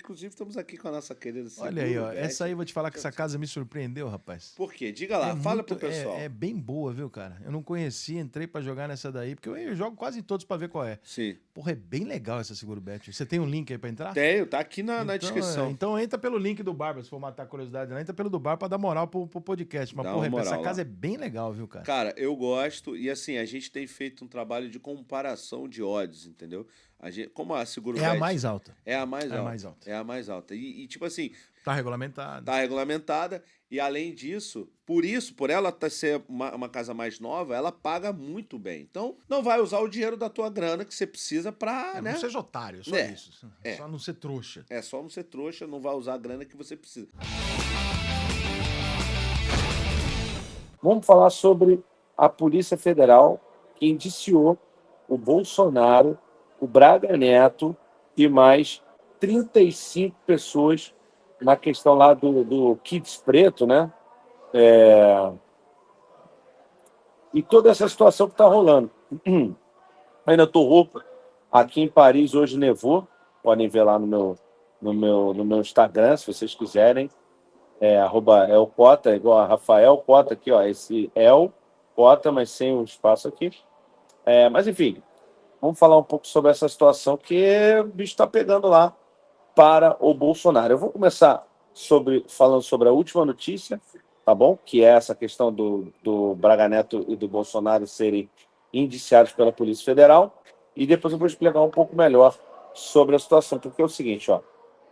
Inclusive, estamos aqui com a nossa querida Olha aí, ó. Seguro Bet. Essa aí eu vou te falar que essa casa me surpreendeu, rapaz. Por quê? Diga lá, fala pro pessoal. É bem boa, viu, cara? Eu não conhecia, entrei pra jogar nessa daí, porque eu jogo quase em todos pra ver qual é. Sim. Porra, é bem legal essa Seguro Bet. Você tem um link aí pra entrar? Tenho, tá aqui na descrição. Então entra pelo link do Barba, se for matar a curiosidade lá, entra pelo do Bar pra dar moral pro podcast. Mas, Dá porra, uma moral essa lá. casa é bem legal, viu, cara? Cara, eu gosto. E assim, a gente tem feito um trabalho de comparação de odds, entendeu? Como a Seguro É a Bet mais alta. é a mais É a alta. mais alta. É a mais alta. E tipo assim, Tá regulamentado. tá regulamentada. E além disso, por ela ser uma casa mais nova, ela paga muito bem. Então, não vai usar o dinheiro da tua grana que você precisa pra, né? Não seja otário, só É, isso. é. Só não ser trouxa. É só não ser trouxa, não vai usar a grana que você precisa. Vamos falar sobre a Polícia Federal que indiciou o Bolsonaro, o Braga Neto e mais 35 pessoas na questão lá do Kids Preto, né? E toda essa situação que está rolando. Ainda estou rouco. Aqui em Paris hoje nevou. Podem ver lá no meu Instagram, se vocês quiserem. @elcota, igual a Rafael Cota aqui, ó. Esse El Cota, mas sem o espaço aqui. Mas enfim, vamos falar um pouco sobre essa situação que o bicho está pegando lá para o Bolsonaro. Eu vou começar falando sobre a última notícia, tá bom? Que é essa questão do Braga Neto e do Bolsonaro serem indiciados pela Polícia Federal. E depois eu vou explicar um pouco melhor sobre a situação, porque é o seguinte, ó.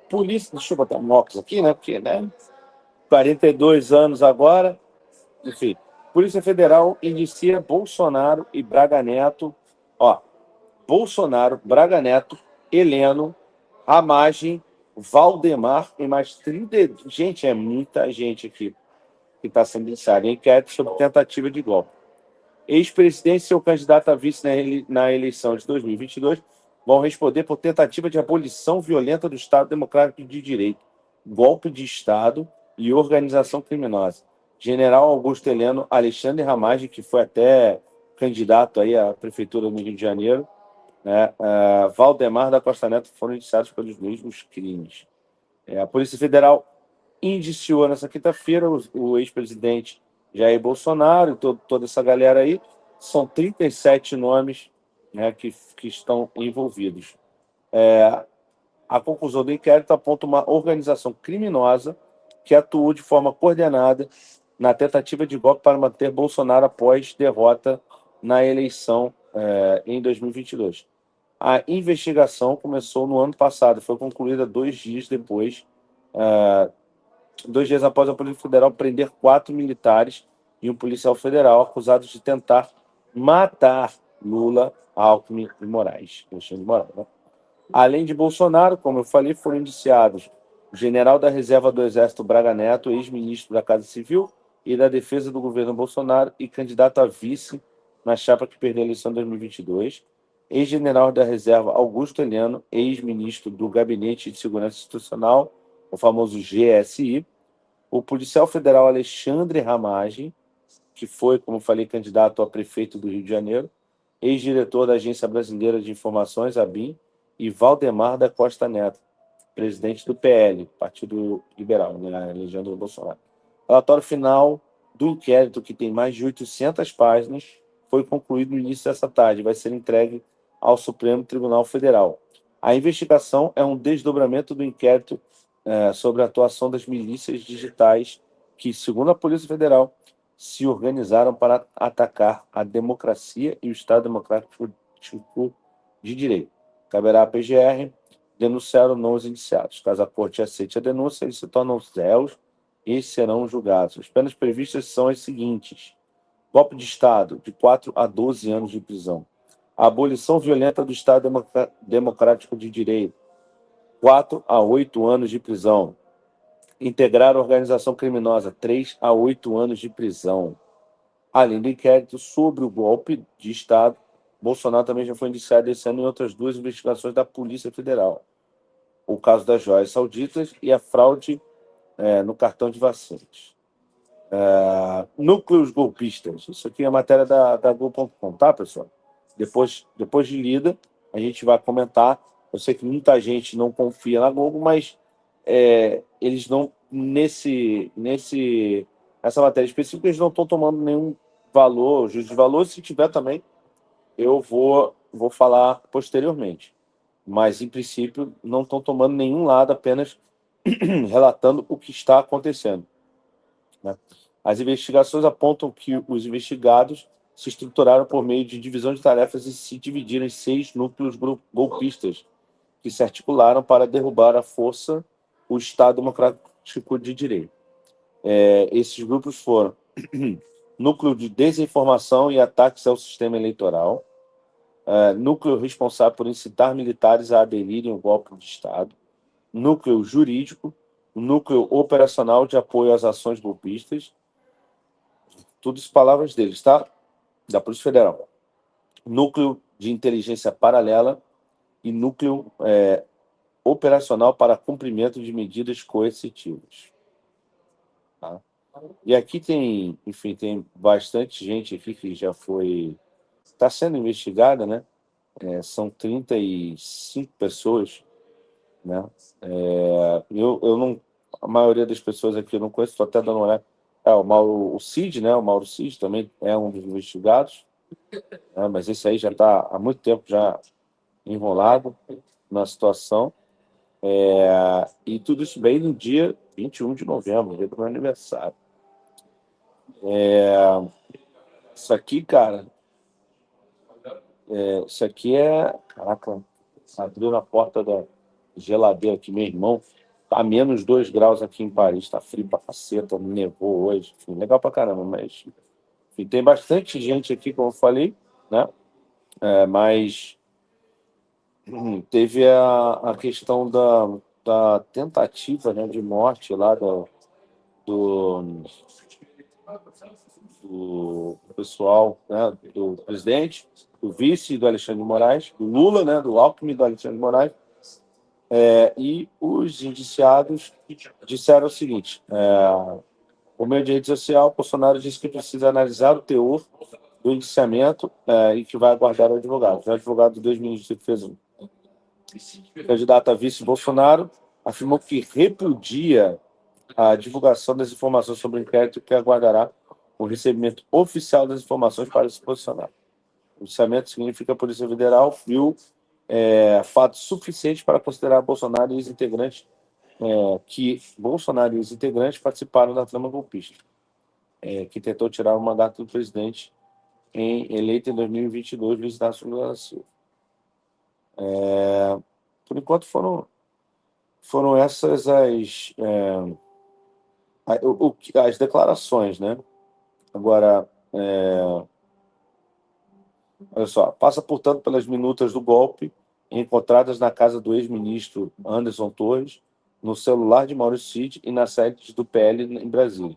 Polícia, deixa eu botar um óculos aqui, né? Porque, né? 42 anos agora. Enfim, Polícia Federal indicia Bolsonaro e Braga Neto. Ó, Bolsonaro, Braga Neto, Heleno, Ramagem, Valdemar e mais 30. Gente, é muita gente aqui que está sendo indiciada. Inquérito sobre tentativa de golpe. Ex-presidente e seu candidato a vice na eleição de 2022 vão responder por tentativa de abolição violenta do Estado Democrático de Direito, golpe de Estado e organização criminosa. General Augusto Heleno, Alexandre Ramagem, que foi até candidato aí à prefeitura do Rio de Janeiro, né? Valdemar da Costa Neto foram indiciados pelos mesmos crimes. A Polícia Federal indiciou nessa quinta-feira o ex-presidente Jair Bolsonaro e toda essa galera aí. São 37 nomes, né, que estão envolvidos. A conclusão do inquérito aponta uma organização criminosa que atuou de forma coordenada na tentativa de golpe para manter Bolsonaro após derrota na eleição em 2022. A investigação começou no ano passado, foi concluída 2 dias depois, 2 dias após a Polícia Federal prender 4 militares e um policial federal acusados de tentar matar Lula, Alckmin e Moraes. Né? Além de Bolsonaro, como eu falei, foram indiciados o general da reserva do Exército Braga Neto, ex-ministro da Casa Civil e da Defesa do governo Bolsonaro e candidato a vice na chapa que perdeu a eleição de 2022, ex-general da reserva Augusto Heleno, ex-ministro do Gabinete de Segurança Institucional, o famoso GSI, o policial federal Alexandre Ramagem, que foi, como eu falei, candidato a prefeito do Rio de Janeiro, ex-diretor da Agência Brasileira de Informações, ABIN, e Valdemar da Costa Neto, presidente do PL, Partido Liberal, né, a legião do Bolsonaro. O relatório final do inquérito, que tem mais de 800 páginas, foi concluído no início dessa tarde e vai ser entregue ao Supremo Tribunal Federal. A investigação é um desdobramento do inquérito sobre a atuação das milícias digitais que, segundo a Polícia Federal, se organizaram para atacar a democracia e o Estado Democrático de Direito. Caberá à PGR denunciar ou não os indiciados. Caso a corte aceite a denúncia, eles se tornam réus e serão julgados. As penas previstas são as seguintes: golpe de Estado, de 4 a 12 anos de prisão. A abolição violenta do Estado Democrático de Direito, 4 a 8 anos de prisão. Integrar a organização criminosa, 3 a 8 anos de prisão. Além do inquérito sobre o golpe de Estado, Bolsonaro também já foi indiciado esse ano em outras 2 investigações da Polícia Federal. O caso das joias sauditas e a fraude no cartão de vacinas. Núcleos golpistas. Isso aqui é a matéria da Globo.com, tá, pessoal? Depois de lida, a gente vai comentar. Eu sei que muita gente não confia na Globo, mas eles não, nessa matéria específica, eles não estão tomando nenhum valor, juízo de valor. Se tiver também, eu vou falar posteriormente. Mas, em princípio, não estão tomando nenhum lado, apenas relatando o que está acontecendo, né? As investigações apontam que os investigados se estruturaram por meio de divisão de tarefas e se dividiram em 6 núcleos golpistas que se articularam para derrubar à força o Estado Democrático de Direito. Esses grupos foram núcleo de desinformação e ataques ao sistema eleitoral, núcleo responsável por incitar militares a aderirem ao golpe de Estado, núcleo jurídico, núcleo operacional de apoio às ações golpistas, tudo isso palavras deles, tá? Da Polícia Federal. Núcleo de inteligência paralela e núcleo operacional para cumprimento de medidas coercitivas. Tá? E aqui tem, enfim, tem bastante gente aqui que já está sendo investigada, né? São 35 pessoas, né? Eu não, a maioria das pessoas aqui eu não conheço, estou até dando uma olhada. O Cid, né? O Mauro Cid também é um dos investigados, né? Mas esse aí já está há muito tempo já enrolado na situação. E tudo isso bem no dia 21 de novembro, dia do meu aniversário. Isso aqui, cara, isso aqui é... Caraca, abriu a porta da geladeira aqui, meu irmão. Tá a menos 2 graus aqui em Paris, tá frio pra caceta, nevou hoje. Enfim, legal pra caramba, mas... Enfim, tem bastante gente aqui, como eu falei, né? Mas teve a questão da tentativa, né, de morte lá do pessoal, né, do presidente, do vice do Alexandre de Moraes, do Lula, né, do Alckmin, do Alexandre de Moraes, e os indiciados disseram o seguinte: por meio de rede social, Bolsonaro disse que precisa analisar o teor do indiciamento e que vai aguardar o advogado. O advogado do ex-ministro de Defesa, candidato a vice Bolsonaro, afirmou que repudia a divulgação das informações sobre o inquérito que aguardará o recebimento oficial das informações para se posicionar. O indiciamento significa que a Polícia Federal viu fatos suficientes para considerar Bolsonaro e os integrantes participaram da trama golpista, que tentou tirar o mandato do presidente eleito em 2022, Luiz Inácio Lula da Silva. Por enquanto foram essas as declarações, né? Agora, olha só, passa, portanto, pelas minutas do golpe encontradas na casa do ex-ministro Anderson Torres, no celular de Mauro Cid e na sede do PL em Brasília,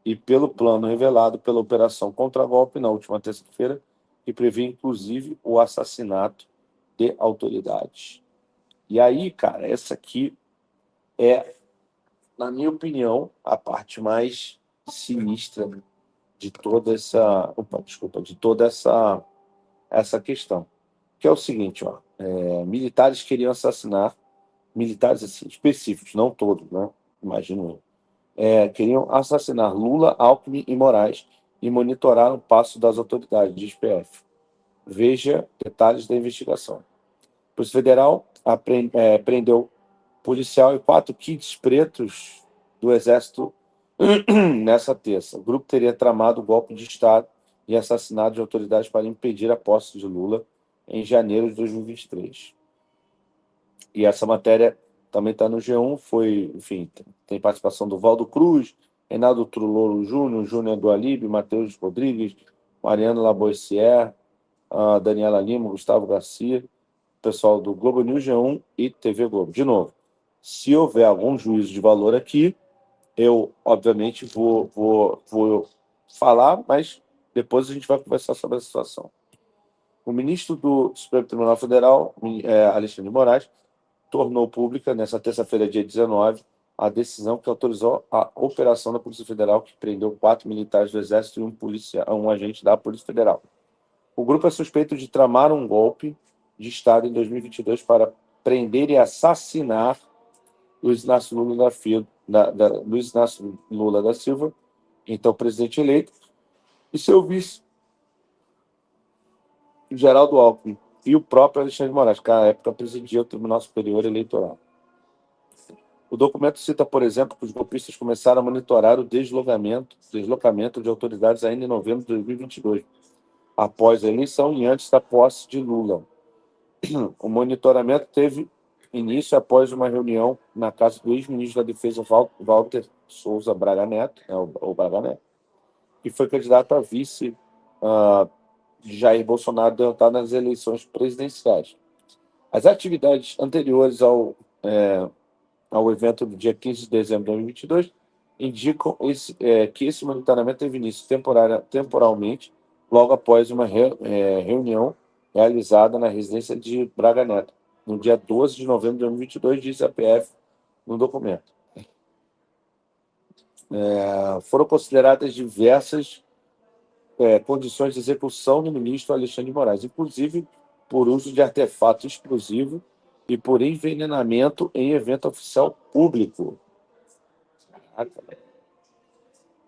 e pelo plano revelado pela Operação Contra-Golpe na última terça-feira, que prevê, inclusive, o assassinato de autoridades. E aí, cara, essa aqui é, na minha opinião, a parte mais sinistra de toda essa... de toda essa questão. Que é o seguinte, militares queriam assassinar, militares assim, específicos, não todos, né? Imagino eu. Queriam assassinar Lula, Alckmin e Moraes e monitorar o passo das autoridades, diz PF. Veja detalhes da investigação. A Polícia Federal prendeu policial e 4 kits pretos do Exército nessa terça. O grupo teria tramado o golpe de Estado e assassinado de autoridades para impedir a posse de Lula em janeiro de 2023. E essa matéria também está no G1, enfim, tem participação do Valdo Cruz, Reinaldo Trulolo Júnior, Júnior do Alibe, Matheus Rodrigues, Mariana Laboissière, Daniela Lima, Gustavo Garcia, pessoal do Globo News, G1 e TV Globo. De novo, se houver algum juízo de valor aqui, eu, obviamente, vou falar, mas depois a gente vai conversar sobre a situação. O ministro do Supremo Tribunal Federal, Alexandre de Moraes, tornou pública, nessa terça-feira, dia 19, a decisão que autorizou a operação da Polícia Federal, que prendeu 4 militares do Exército e um agente da Polícia Federal. O grupo é suspeito de tramar um golpe de Estado em 2022 para prender e assassinar Luiz Inácio Luiz Inácio Lula da Silva, então presidente eleito, e seu vice, Geraldo Alckmin, e o próprio Alexandre de Moraes, que à época presidia o Tribunal Superior Eleitoral. O documento cita, por exemplo, que os golpistas começaram a monitorar o deslocamento de autoridades ainda em novembro de 2022, após a eleição e antes da posse de Lula. O monitoramento teve início após uma reunião na casa do ex-ministro da Defesa, Walter Souza Braga Neto, o Braga Neto, que foi candidato a vice de Jair Bolsonaro derrotado nas eleições presidenciais. As atividades anteriores ao evento do dia 15 de dezembro de 2022 indicam que esse monitoramento teve início temporalmente logo após uma reunião realizada na residência de Braga Neto, no dia 12 de novembro de 2022, diz a PF no documento. Foram consideradas diversas condições de execução do ministro Alexandre de Moraes, inclusive por uso de artefato explosivo e por envenenamento em evento oficial público.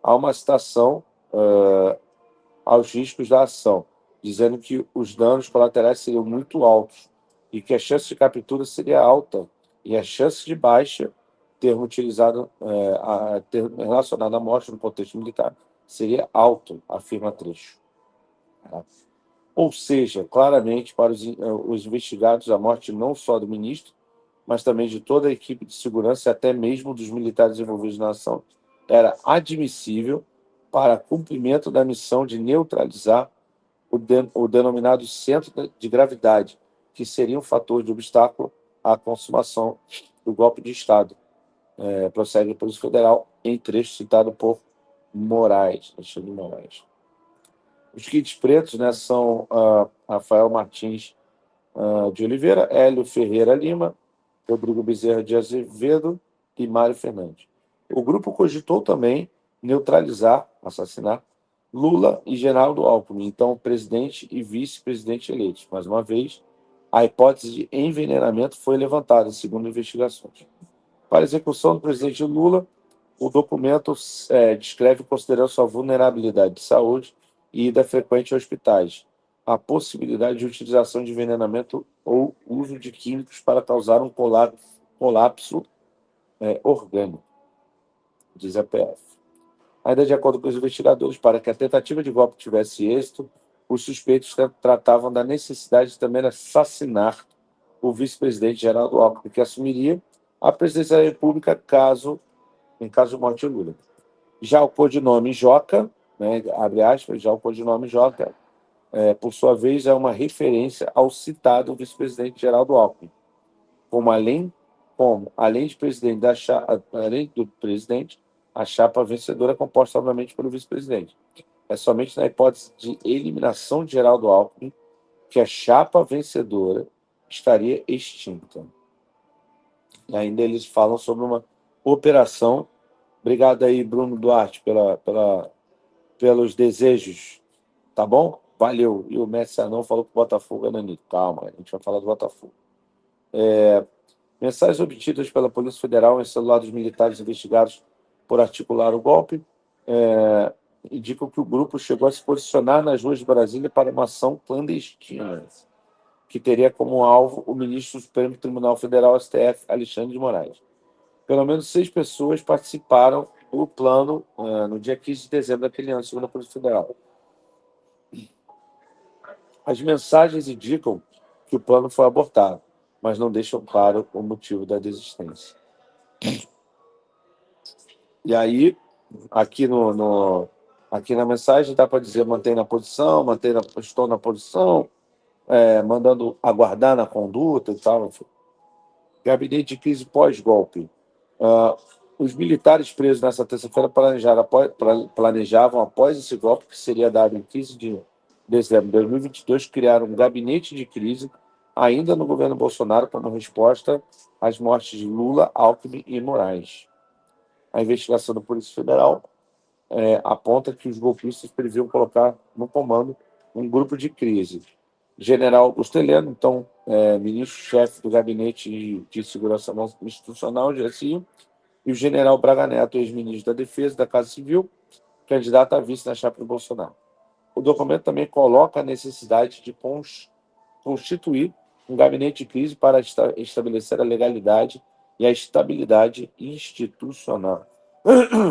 Há uma citação aos riscos da ação, dizendo que os danos colaterais seriam muito altos e que a chance de captura seria alta e a chance de baixa, termo utilizado, termo relacionado à morte no contexto militar, seria alto, afirma trecho. Ou seja, claramente, para os investigados, a morte não só do ministro, mas também de toda a equipe de segurança e até mesmo dos militares envolvidos na ação, era admissível para cumprimento da missão de neutralizar o denominado centro de gravidade, que seria um fator de obstáculo à consumação do golpe de Estado. Prossegue a Polícia Federal em trecho citado por Alexandre de Moraes. Os kits pretos, né, são Rafael Martins de Oliveira, Hélio Ferreira Lima, Rodrigo Bezerra de Azevedo e Mário Fernandes. O grupo cogitou também neutralizar, assassinar, Lula e Geraldo Alckmin, então presidente e vice-presidente eleitos. Mais uma vez, a hipótese de envenenamento foi levantada, segundo investigações. Para a execução do presidente Lula, o documento descreve, considerando sua vulnerabilidade de saúde e ida frequente a hospitais, a possibilidade de utilização de envenenamento ou uso de químicos para causar um colapso orgânico, diz a PF. Ainda de acordo com os investigadores, para que a tentativa de golpe tivesse êxito, os suspeitos tratavam da necessidade também de assassinar o vice-presidente Geraldo Alckmin, que assumiria a presidência da República em caso de morte de Lula. Já o codinome Joca, né, abre aspas, já o codinome Joca, por sua vez, é uma referência ao citado vice-presidente Geraldo Alckmin, além do presidente, a chapa vencedora é composta, obviamente, pelo vice-presidente. É somente na hipótese de eliminação de Geraldo Alckmin que a chapa vencedora estaria extinta. E ainda eles falam sobre uma operação. Obrigado aí, Bruno Duarte, pelos desejos. Tá bom? Valeu. E o Messi Anão falou que o Botafogo é Nanito. Calma, a gente vai falar do Botafogo. Mensagens obtidas pela Polícia Federal em celular dos militares investigados por articular o golpe indicam que o grupo chegou a se posicionar nas ruas de Brasília para uma ação clandestina, que teria como alvo o ministro do Supremo Tribunal Federal, STF, Alexandre de Moraes. Pelo menos 6 pessoas participaram do plano no dia 15 de dezembro daquele ano, segundo a Polícia Federal. As mensagens indicam que o plano foi abortado, mas não deixam claro o motivo da desistência. E aí, aqui na mensagem dá para dizer mantém na posição, estou na posição, mandando aguardar na conduta e tal. Enfim. Gabinete de crise pós-golpe. Os militares presos nessa terça-feira planejavam, após esse golpe, que seria dado em 15 de dezembro de 2022, criar um gabinete de crise ainda no governo Bolsonaro como resposta às mortes de Lula, Alckmin e Moraes. A investigação da Polícia Federal aponta que os golpistas previam colocar no comando um grupo de crise. General Augusto Heleno, então, ministro-chefe do Gabinete de Segurança Institucional, GSI, e o general Braga Neto, ex-ministro da Defesa e da Casa Civil, candidato a vice na chapa do Bolsonaro. O documento também coloca a necessidade de constituir um gabinete de crise para estabelecer a legalidade e a estabilidade institucional.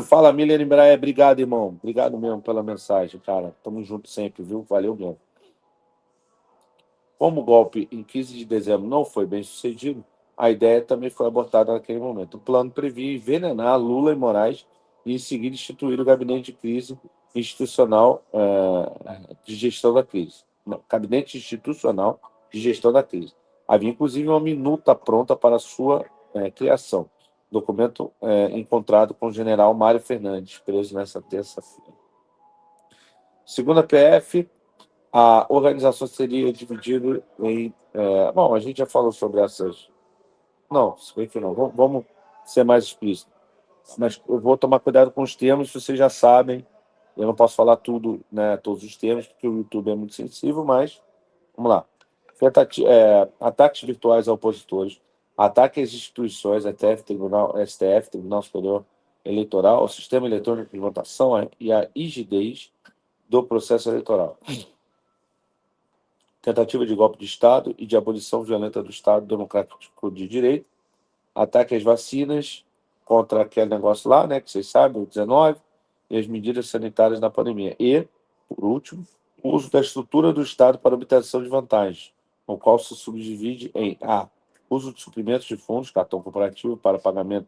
Fala, Miller Embraer. Obrigado, irmão. Obrigado mesmo pela mensagem, cara. Tamo junto sempre, viu? Valeu mesmo. Como o golpe em 15 de dezembro não foi bem sucedido, a ideia também foi abortada naquele momento. O plano previa envenenar Lula e Moraes e, em seguida, instituir o gabinete de crise institucional de gestão da crise. Não, gabinete institucional de gestão da crise. Havia, inclusive, uma minuta pronta para sua criação. Documento encontrado com o general Mário Fernandes, preso nessa terça-feira. Segundo a PF, a organização seria dividida em. Bom, a gente já falou sobre essas. Não, se bem que não. Vamos ser mais explícito. Mas eu vou tomar cuidado com os termos, vocês já sabem. Eu não posso falar tudo, né, todos os termos, porque o YouTube é muito sensível, mas vamos lá. Ataques virtuais a opositores, ataque às instituições, STF, Tribunal Superior Eleitoral, ao sistema eletrônico de votação e à rigidez do processo eleitoral. Tentativa de golpe de Estado e de abolição violenta do Estado Democrático de Direito, ataque às vacinas contra aquele negócio lá, né, que vocês sabem, o 19, e as medidas sanitárias na pandemia. E, por último, o uso da estrutura do Estado para obtenção de vantagens, o qual se subdivide em A. Uso de suprimentos de fundos, cartão corporativo para pagamento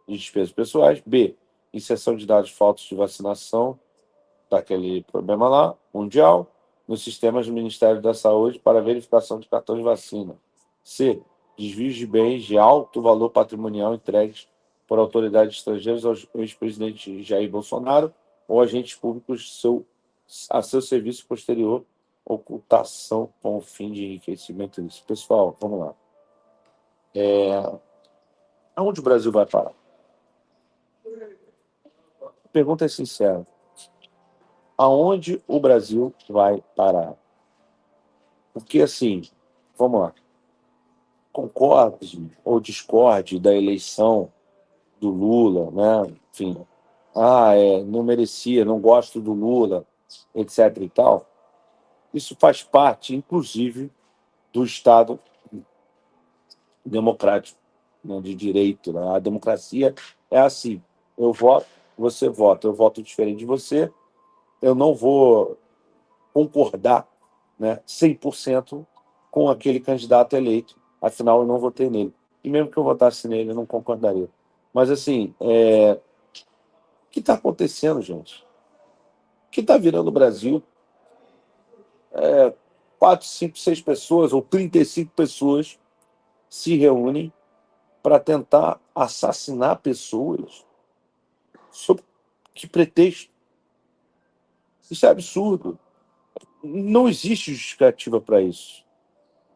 de despesas pessoais. B. Inserção de dados falsos de vacinação, daquele problema lá, mundial, nos sistemas do Ministério da Saúde para verificação de cartão de vacina. C. Desvios de bens de alto valor patrimonial entregues por autoridades estrangeiras ao ex-presidente Jair Bolsonaro ou agentes públicos a seu serviço posterior, ocultação com o fim de enriquecimento disso. Pessoal, vamos lá. Aonde o Brasil vai parar? A pergunta é sincera. Aonde o Brasil vai parar? Porque, assim, vamos lá. Concorde ou discorde da eleição do Lula, né? Enfim, não merecia, não gosto do Lula, etc. e tal. Isso faz parte, inclusive, do Estado democrático, né, de direito. Né? A democracia é assim: eu voto, você vota, eu voto diferente de você, eu não vou concordar, né, 100% com aquele candidato eleito, afinal eu não votei nele. E mesmo que eu votasse nele, eu não concordaria. Mas, assim, o que está acontecendo, gente? O que está virando o Brasil? 4, 5, 6 pessoas ou 35 pessoas se reúnem para tentar assassinar pessoas sob que pretexto? Isso é absurdo. Não existe justificativa para isso.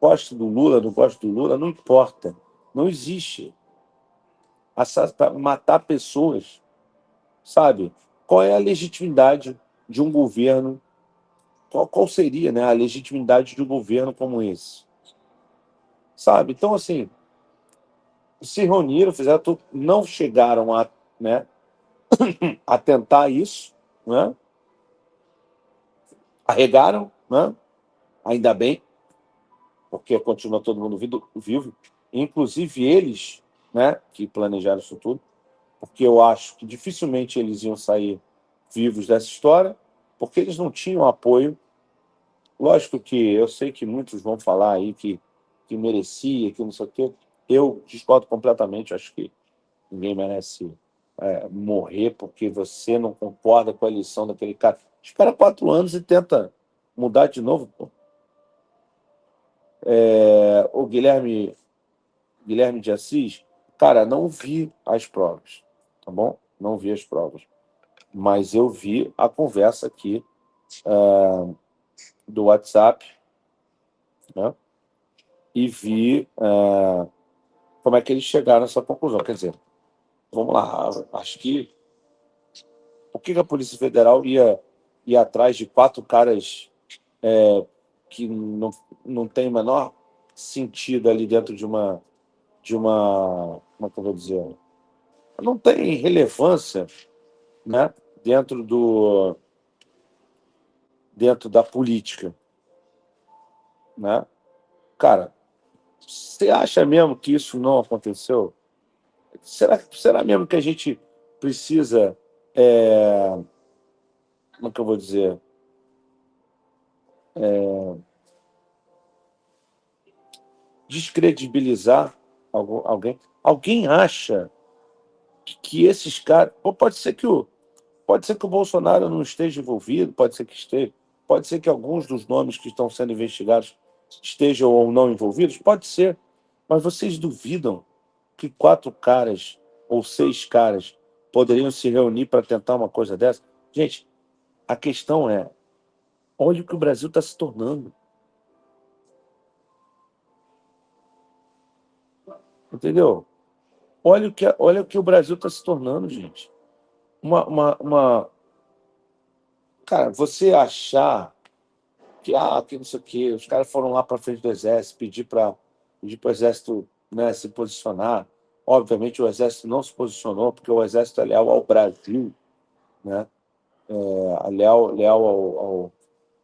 Gosto do Lula, não gosto do Lula, não importa. Não existe. Matar pessoas, sabe? Qual é a legitimidade de um governo? Qual seria, né, a legitimidade de um governo como esse? Sabe? Então, assim, se reuniram, fizeram tudo, não chegaram a, né, a tentar isso, né? Arregaram, né? Ainda bem, porque continua todo mundo vivo, inclusive eles, né, que planejaram isso tudo, porque eu acho que dificilmente eles iam sair vivos dessa história, porque eles não tinham apoio. Lógico que eu sei que muitos vão falar aí que merecia, que não sei o quê. Eu discordo completamente, acho que ninguém merece morrer porque você não concorda com a eleição daquele cara. Espera 4 anos e tenta mudar de novo, pô. O Guilherme de Assis, cara, não vi as provas, tá bom? Não vi as provas. Mas eu vi a conversa aqui do WhatsApp, né? E vi como é que eles chegaram nessa conclusão. Quer dizer, vamos lá, acho que por que a Polícia Federal ia atrás de 4 caras que não tem o menor sentido ali dentro de uma, como é que eu vou dizer? Não tem relevância, né, dentro da política, né? Cara, você acha mesmo que isso não aconteceu? Será mesmo que a gente precisa, como é que eu vou dizer, descredibilizar alguém? Alguém acha que esses caras. Ou pode ser que o Bolsonaro não esteja envolvido, pode ser que esteja, pode ser que alguns dos nomes que estão sendo investigados estejam ou não envolvidos, pode ser. Mas vocês duvidam que 4 caras ou 6 caras poderiam se reunir para tentar uma coisa dessa? Gente, a questão é, olha o que o Brasil está se tornando, entendeu? Olha o que o Brasil está se tornando, gente. Cara, você achar que não sei o quê, os caras foram lá para frente do exército, pedir para o exército, né, se posicionar. Obviamente o exército não se posicionou, porque o exército é leal ao Brasil, né? Leal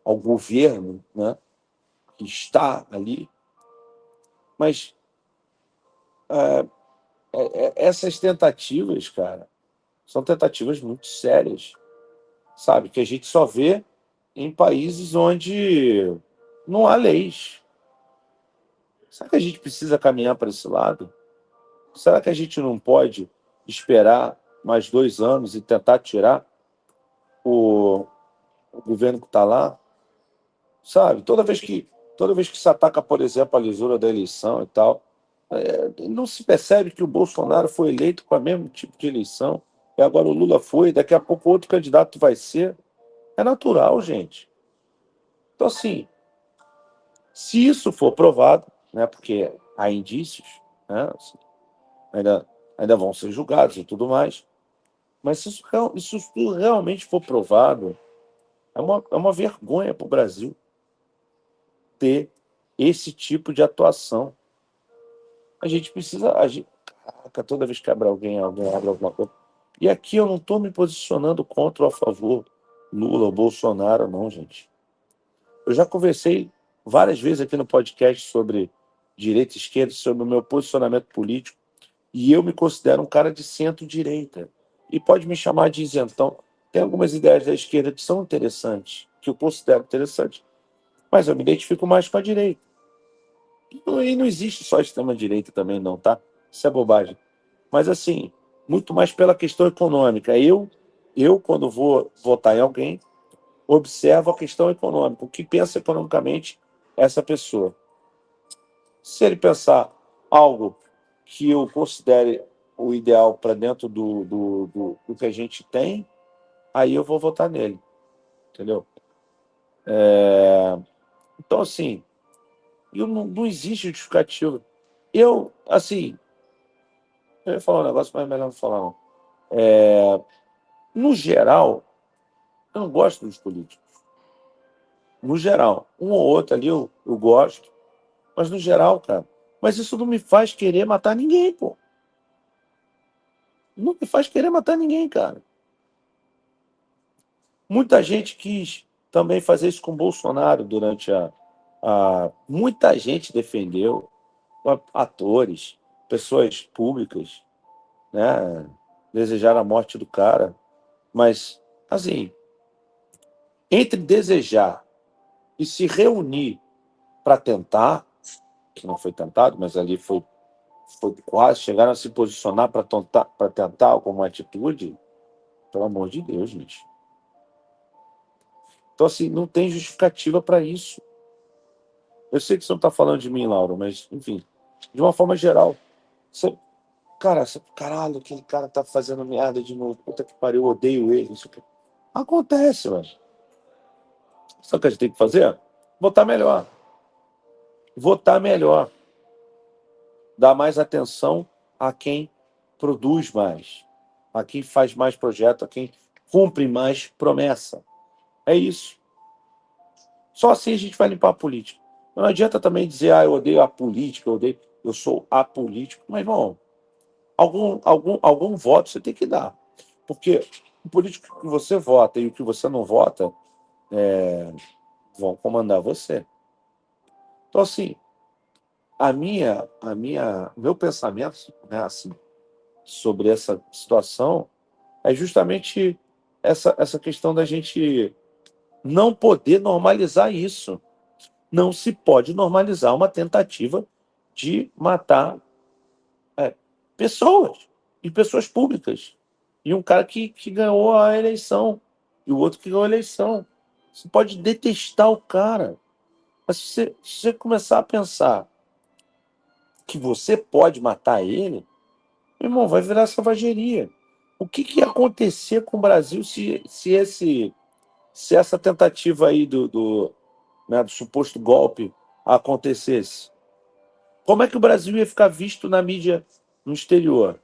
ao governo, né, que está ali. Mas essas tentativas, cara, são tentativas muito sérias, sabe? Que a gente só vê em países onde não há leis. Será que a gente precisa caminhar para esse lado? Será que a gente não pode esperar mais 2 anos e tentar tirar o, o governo que está lá? Sabe? Toda vez que se ataca, por exemplo, a lisura da eleição e tal, não se percebe que o Bolsonaro foi eleito com o mesmo tipo de eleição, e agora o Lula foi, daqui a pouco outro candidato vai ser. É natural, gente. Então, assim, se isso for provado, né, porque há indícios, né, assim, ainda vão ser julgados e tudo mais, mas se isso tudo realmente for provado, é uma vergonha para o Brasil ter esse tipo de atuação. A gente precisa. Caraca, toda vez que abre alguém abre alguma coisa. E aqui eu não estou me posicionando contra ou a favor Lula ou Bolsonaro, não, gente. Eu já conversei várias vezes aqui no podcast sobre direita e esquerda, sobre o meu posicionamento político, e eu me considero um cara de centro-direita. E pode me chamar de isentão. Tem algumas ideias da esquerda que são interessantes, que eu considero interessantes, mas eu me identifico mais com a direita. E não existe só extrema-direita também, não, tá? Isso é bobagem. Mas, assim, muito mais pela questão econômica. Quando vou votar em alguém, observo a questão econômica, o que pensa economicamente essa pessoa. Se ele pensar algo que eu considere o ideal para dentro do que a gente tem, aí eu vou votar nele, entendeu? Então, assim, não existe justificativa. Assim, eu ia falar um negócio, mas é melhor não falar, não. No geral, eu não gosto dos políticos. No geral. Um ou outro ali eu gosto, mas no geral, cara. Mas isso não me faz querer matar ninguém, pô. Não me faz querer matar ninguém, cara. Muita gente quis também fazer isso com o Bolsonaro durante muita gente defendeu, atores, pessoas públicas, né? Desejaram a morte do cara. Mas, assim, entre desejar e se reunir para tentar, que não foi tentado, mas ali foi quase, chegaram a se posicionar para tentar alguma atitude, pelo amor de Deus, gente. Então, assim, não tem justificativa para isso. Eu sei que você não está falando de mim, Laura, mas, enfim, de uma forma geral, você, cara, caralho, aquele cara tá fazendo merda de novo, puta que pariu, eu odeio ele. Isso aqui. Acontece, mano. Sabe o que a gente tem que fazer? Votar melhor. Votar melhor. Dar mais atenção a quem produz mais, a quem faz mais projeto, a quem cumpre mais promessa. É isso. Só assim a gente vai limpar a política. Não adianta também dizer, eu odeio a política, eu sou apolítico. Mas, irmão, algum voto você tem que dar. Porque o político que você vota e o que você não vota vão comandar você. Então, assim, meu pensamento, né, assim, sobre essa situação é justamente essa questão da gente não poder normalizar isso. Não se pode normalizar uma tentativa de matar é, pessoas e pessoas públicas. E um cara que ganhou a eleição e o outro que ganhou a eleição. Você pode detestar o cara, mas se você começar a pensar que você pode matar ele, meu irmão, vai virar selvageria. O que ia acontecer com o Brasil se essa tentativa aí né, do suposto golpe acontecesse? Como é que o Brasil ia ficar visto na mídia no exterior?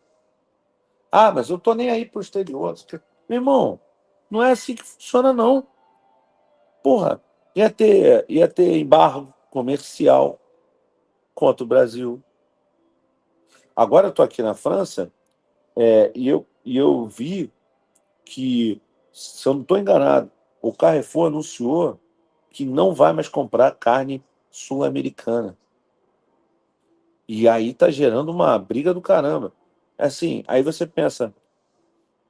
Ah, mas eu tô nem aí pro exterior. Meu irmão, não é assim que funciona, não. Porra, ia ter embargo comercial contra o Brasil. Agora eu tô aqui na França, e eu vi que, se eu não estou enganado, o Carrefour anunciou que não vai mais comprar carne sul-americana. E aí tá gerando uma briga do caramba. Assim, aí você pensa,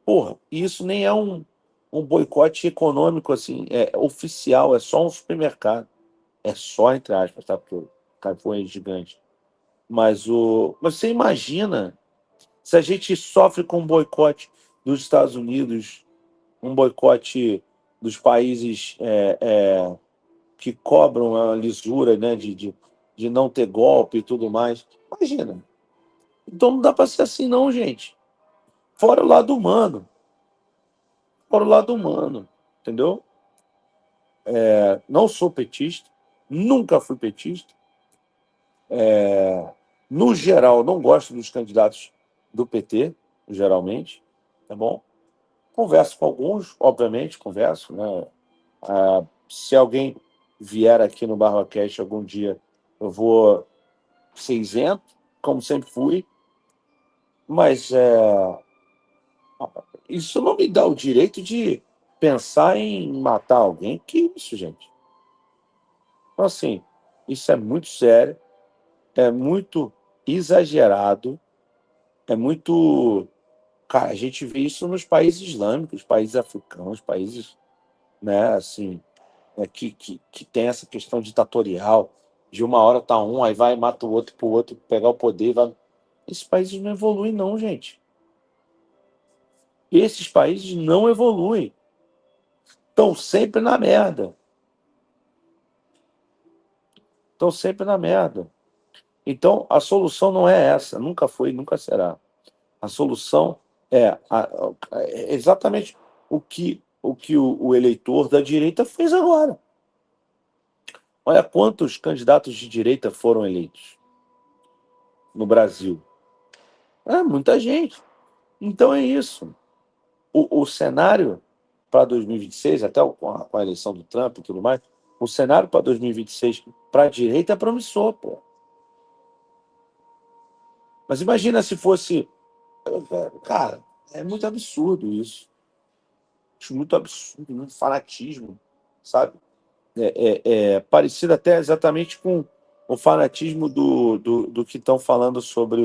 porra, isso nem é um boicote econômico, assim, é oficial, é só um supermercado. É só entre aspas, tá? Porque o Carrefour é gigante. Mas você imagina se a gente sofre com um boicote dos Estados Unidos, um boicote dos países que cobram a lisura, né, de não ter golpe e tudo mais. Imagina. Então não dá para ser assim, não, gente. Fora o lado humano. Fora o lado humano. Entendeu? Não sou petista. Nunca fui petista. No geral, não gosto dos candidatos do PT, geralmente. Tá bom? Converso com alguns, obviamente, converso, né? Se alguém vier aqui no BarbaCast algum dia, eu vou ser isento, como sempre fui, mas isso não me dá o direito de pensar em matar alguém. Que isso, gente? Então, assim, isso é muito sério, é muito exagerado, é muito. Cara, a gente vê isso nos países islâmicos, países africanos, países, né, assim, que tem essa questão ditatorial, de uma hora tá um, aí vai e mata o outro pro outro pegar o poder. Vai... Esses países não evoluem, não, gente. Esses países não evoluem. Estão sempre na merda. Estão sempre na merda. Então, a solução não é essa. Nunca foi, nunca será. A solução é exatamente o eleitor da direita fez agora. Olha quantos candidatos de direita foram eleitos no Brasil. É muita gente. Então é isso. O cenário para 2026, até com a eleição do Trump e tudo mais, o cenário para 2026 para a direita é promissor, pô. Mas imagina se fosse. Cara, é muito absurdo isso. Acho muito absurdo, muito fanatismo, sabe? É parecido até exatamente com o fanatismo do que estão falando sobre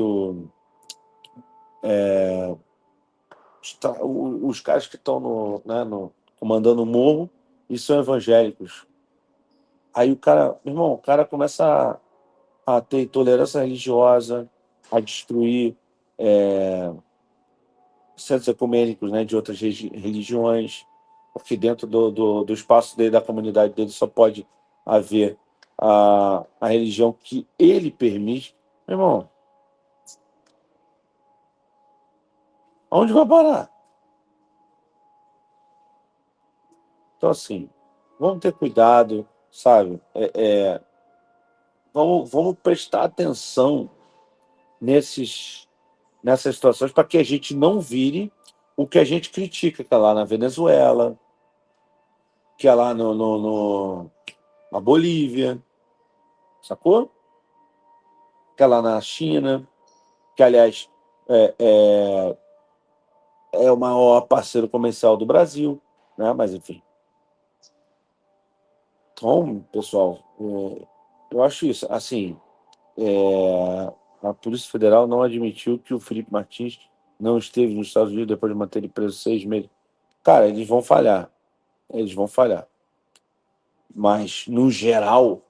os caras que estão né, comandando o morro e são evangélicos. Aí o cara, meu irmão, o cara começa a ter intolerância religiosa, a destruir centros ecumênicos, né, de outras religiões, porque dentro do espaço dele, da comunidade dele, só pode haver a religião que ele permite. Meu irmão, aonde vai parar? Então, assim, vamos ter cuidado, sabe? Vamos prestar atenção nessas situações para que a gente não vire o que a gente critica, que é lá na Venezuela, que é lá a Bolívia, sacou? Que é lá na China, que, aliás, é, é o maior parceiro comercial do Brasil, né? Mas, enfim. Então, pessoal, eu acho isso. Assim, a Polícia Federal não admitiu que o Felipe Martins não esteve nos Estados Unidos depois de manter ele preso 6 meses. Cara, eles vão falhar. Eles vão falhar. Mas, no geral,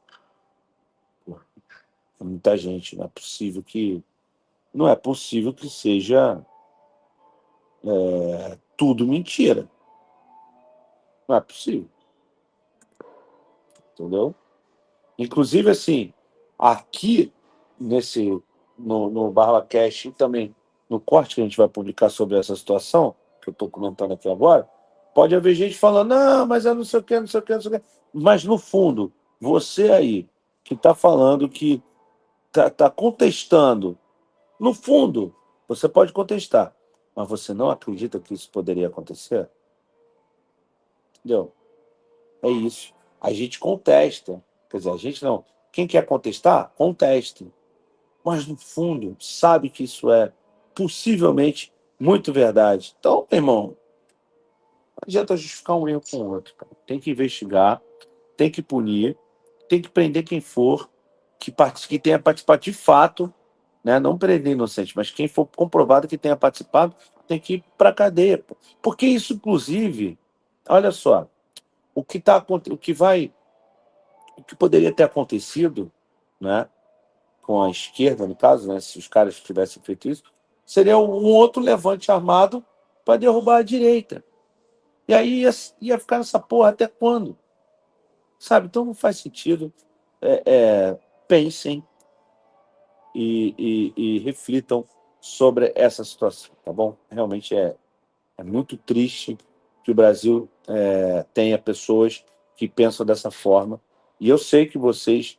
pô, é muita gente. Não é possível que seja tudo mentira. Não é possível, entendeu? Inclusive, assim, aqui nesse no BarbaCast e também no corte que a gente vai publicar sobre essa situação, que eu estou comentando aqui agora, pode haver gente falando, não, mas eu não sei o que, não sei o que, não sei o que. Mas, no fundo, você aí que está falando que está contestando, no fundo, você pode contestar, mas você não acredita que isso poderia acontecer? Entendeu? É isso. A gente contesta. Quer dizer, a gente não. Quem quer contestar, conteste. Mas, no fundo, sabe que isso é possivelmente muito verdade. Então, meu irmão, não adianta justificar um erro com o outro. Cara. Tem que investigar, tem que punir, tem que prender quem for que tenha participado de fato, né? Não prender inocente, mas quem for comprovado que tenha participado tem que ir para a cadeia. Pô. Porque isso, inclusive, olha só, o que vai o que poderia ter acontecido, né, com a esquerda, no caso, né, se os caras tivessem feito isso, seria um outro levante armado para derrubar a direita. E aí ia ficar nessa porra até quando? Sabe? Então não faz sentido. Pensem e reflitam sobre essa situação, tá bom? Realmente é muito triste que o Brasil tenha pessoas que pensam dessa forma. E eu sei que vocês,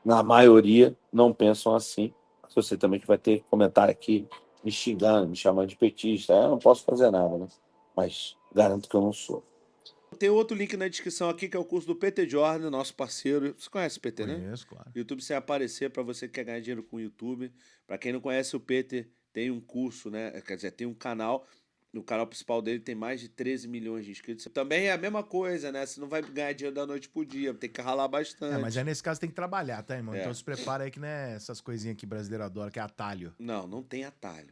na maioria, não pensam assim. Mas você também que vai ter comentário aqui me xingando, me chamando de petista. Eu não posso fazer nada, né? Mas garanto que eu não sou. Tem outro link na descrição aqui que é o curso do PT Jordan, nosso parceiro. Você conhece o PT, né? Conheço, claro. YouTube sem aparecer para você que quer ganhar dinheiro com o YouTube. Para quem não conhece o PT, tem um curso, né? Quer dizer, tem um canal. No canal principal dele tem mais de 13 milhões de inscritos. Também é a mesma coisa, né? Você não vai ganhar dinheiro da noite pro dia, tem que ralar bastante. Mas aí nesse caso tem que trabalhar, tá, irmão? É. Então se prepara aí que não é essas coisinhas que brasileiro adora, que é atalho. Não tem atalho.